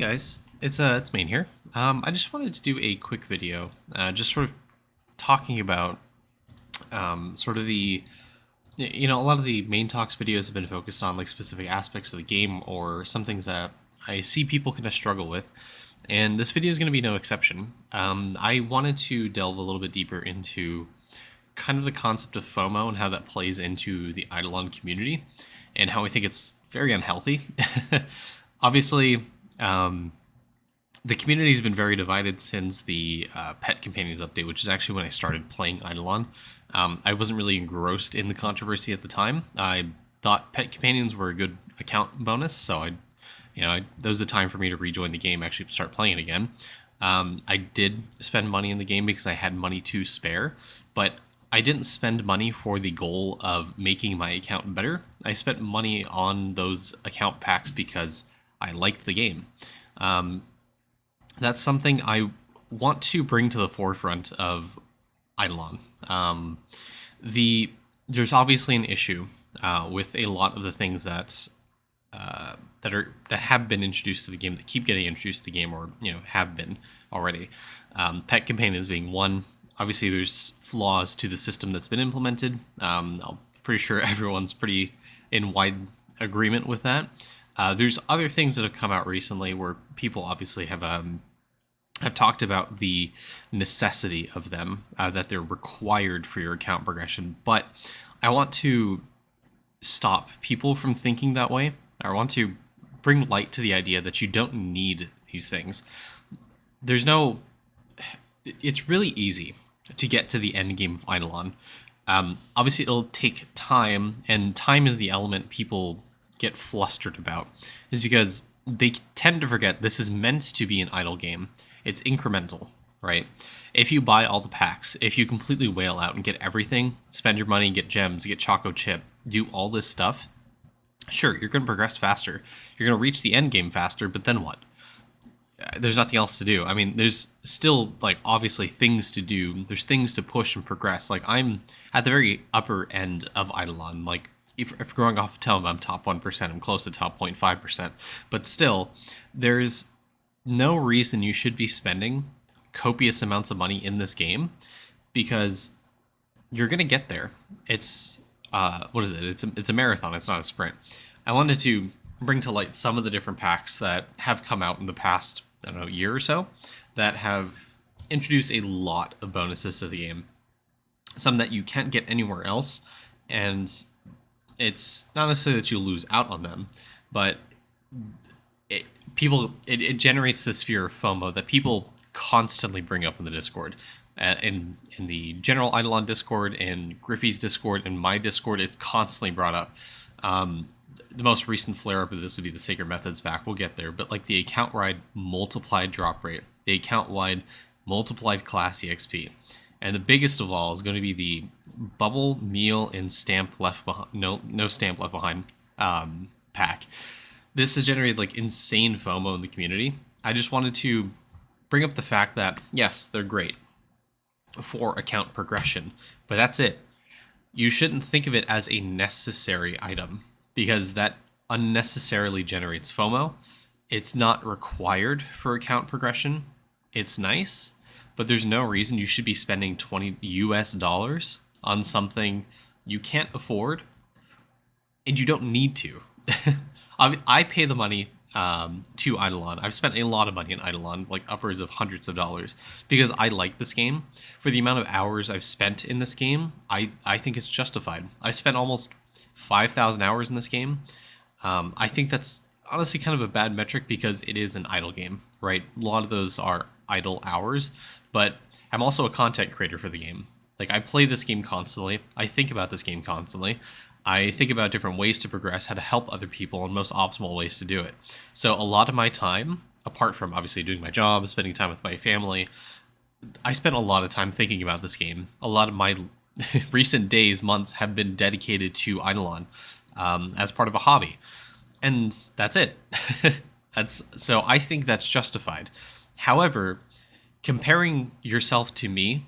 Guys, it's Mane here. I just wanted to do a quick video, just sort of talking about sort of a lot of the main talks videos have been focused on like specific aspects of the game or some things that I see people kind of struggle with, and this video is going to be no exception. I wanted to delve a little bit deeper into kind of the concept of FOMO and how that plays into the Idleon community, and how I think it's very unhealthy. Obviously, the community has been very divided since the Pet Companions update, which is actually when I started playing Idleon. I wasn't really engrossed in the controversy at the time. I thought Pet Companions were a good account bonus, so that was the time for me to rejoin the game, actually start playing it again. I did spend money in the game because I had money to spare, but I didn't spend money for the goal of making my account better. I spent money on those account packs because I liked the game. That's something I want to bring to the forefront of Idleon. There's obviously an issue with a lot of the things that have been introduced to the game, that keep getting introduced to the game, or have been already. Pet Companions being one. Obviously, there's flaws to the system that's been implemented. I'm pretty sure everyone's pretty in wide agreement with that. There's other things that have come out recently where people obviously have talked about the necessity of them, that they're required for your account progression. But I want to stop people from thinking that way. I want to bring light to the idea that you don't need these things. It's really easy to get to the end game of Idleon. Obviously, it'll take time, and time is the element people get flustered about, is because they tend to forget this is meant to be an idle game. It's incremental, right? If you buy all the packs, if you completely whale out and get everything, spend your money, get gems, get Choco Chip, do all this stuff, sure, you're going to progress faster. You're going to reach the end game faster, but then what? There's nothing else to do. I mean, there's still, obviously things to do. There's things to push and progress. I'm at the very upper end of Idleon. If going off of Telem, I'm top 1%. I'm close to top 0.5%. But still, there's no reason you should be spending copious amounts of money in this game, because you're going to get there. It's, what is it? It's a marathon. It's not a sprint. I wanted to bring to light some of the different packs that have come out in the past, year or so, that have introduced a lot of bonuses to the game. Some that you can't get anywhere else, and it's not necessarily that you lose out on them, but it generates this fear of FOMO that people constantly bring up in the Discord. In the general Idleon Discord, in Griffey's Discord, in my Discord, it's constantly brought up. The most recent flare-up of this would be the Sacred Methods pack. We'll get there. But the account-wide multiplied drop rate, the account-wide multiplied class EXP. And the biggest of all is going to be the Bubble, Meal, and Stamp Left Behind, no Stamp Left Behind pack. This has generated insane FOMO in the community. I just wanted to bring up the fact that, yes, they're great for account progression, but that's it. You shouldn't think of it as a necessary item, because that unnecessarily generates FOMO. It's not required for account progression. It's nice, but there's no reason you should be spending $20 on something you can't afford, and you don't need to. I pay the money to Idleon. I've spent a lot of money in Idleon, upwards of hundreds of dollars, because I like this game. For the amount of hours I've spent in this game, I think it's justified. I spent almost 5,000 hours in this game. I think that's honestly kind of a bad metric, because it is an idle game, right? A lot of those are idle hours, but I'm also a content creator for the game. I play this game constantly. I think about this game constantly. I think about different ways to progress, how to help other people, and most optimal ways to do it. So a lot of my time, apart from obviously doing my job, spending time with my family, I spent a lot of time thinking about this game. A lot of my recent days, months have been dedicated to Idleon as part of a hobby. And that's it. So I think that's justified. However, comparing yourself to me,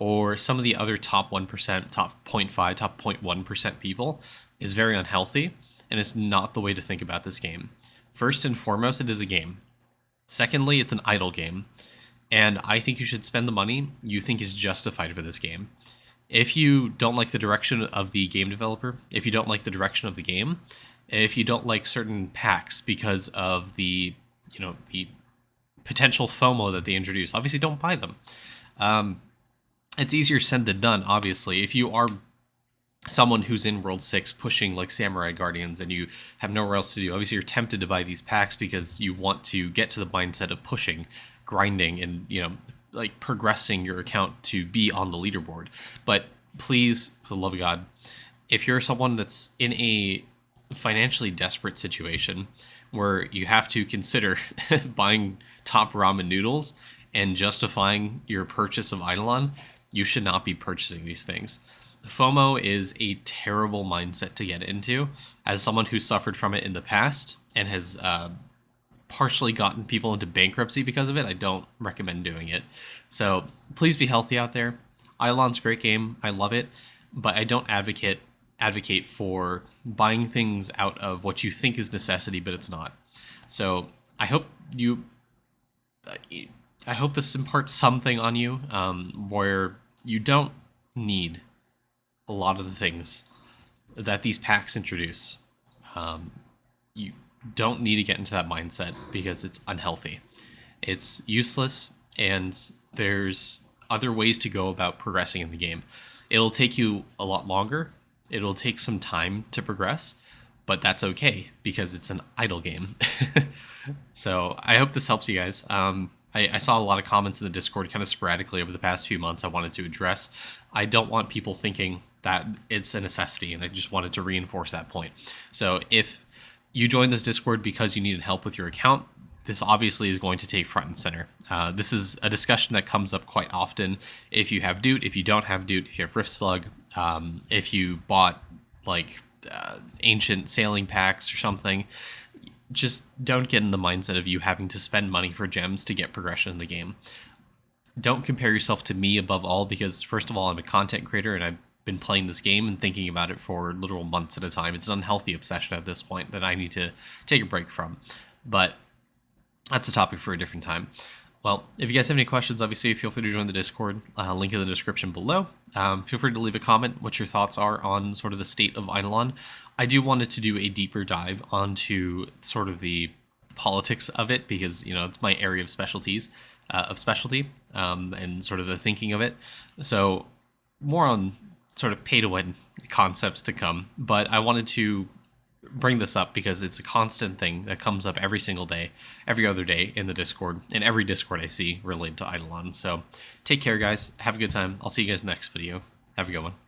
or some of the other top 1%, top 0.5, top 0.1% people, is very unhealthy, and it's not the way to think about this game. First and foremost, it is a game. Secondly, it's an idle game. And I think you should spend the money you think is justified for this game. If you don't like the direction of the game developer, if you don't like the direction of the game, if you don't like certain packs because of the potential FOMO that they introduce, obviously don't buy them. It's easier said than done, obviously. If you are someone who's in World 6 pushing like Samurai Guardians and you have nowhere else to do, obviously you're tempted to buy these packs because you want to get to the mindset of pushing, grinding, and like progressing your account to be on the leaderboard. But please, for the love of God, if you're someone that's in a financially desperate situation where you have to consider buying top ramen noodles and justifying your purchase of Idleon, you should not be purchasing these things. FOMO is a terrible mindset to get into. As someone who suffered from it in the past and has partially gotten people into bankruptcy because of it, I don't recommend doing it. So please be healthy out there. Idleon's a great game. I love it, but I don't advocate for buying things out of what you think is necessity, but it's not. So I hope this imparts something on you where you don't need a lot of the things that these packs introduce. You don't need to get into that mindset because it's unhealthy. It's useless, and there's other ways to go about progressing in the game. It'll take you a lot longer. It'll take some time to progress, but that's okay because it's an idle game. So I hope this helps you guys. I saw a lot of comments in the Discord kind of sporadically over the past few months I wanted to address. I don't want people thinking that it's a necessity, and I just wanted to reinforce that point. So if you joined this Discord because you needed help with your account, this obviously is going to take front and center. This is a discussion that comes up quite often. If you have Doot, if you don't have Doot, if you have Rift Slug, if you bought like ancient sailing packs or something, just don't get in the mindset of you having to spend money for gems to get progression in the game. Don't compare yourself to me above all, because first of all, I'm a content creator and I've been playing this game and thinking about it for literal months at a time. It's an unhealthy obsession at this point that I need to take a break from. But that's a topic for a different time. Well, if you guys have any questions, obviously feel free to join the Discord. Link in the description below. Feel free to leave a comment what your thoughts are on sort of the state of Idleon. I do wanted to do a deeper dive onto sort of the politics of it because, it's my area of specialty, and sort of the thinking of it. So more on sort of pay-to-win concepts to come. But I wanted to bring this up because it's a constant thing that comes up every single day, every other day in the Discord, and every Discord I see related to Idleon. So take care, guys. Have a good time. I'll see you guys next video. Have a good one.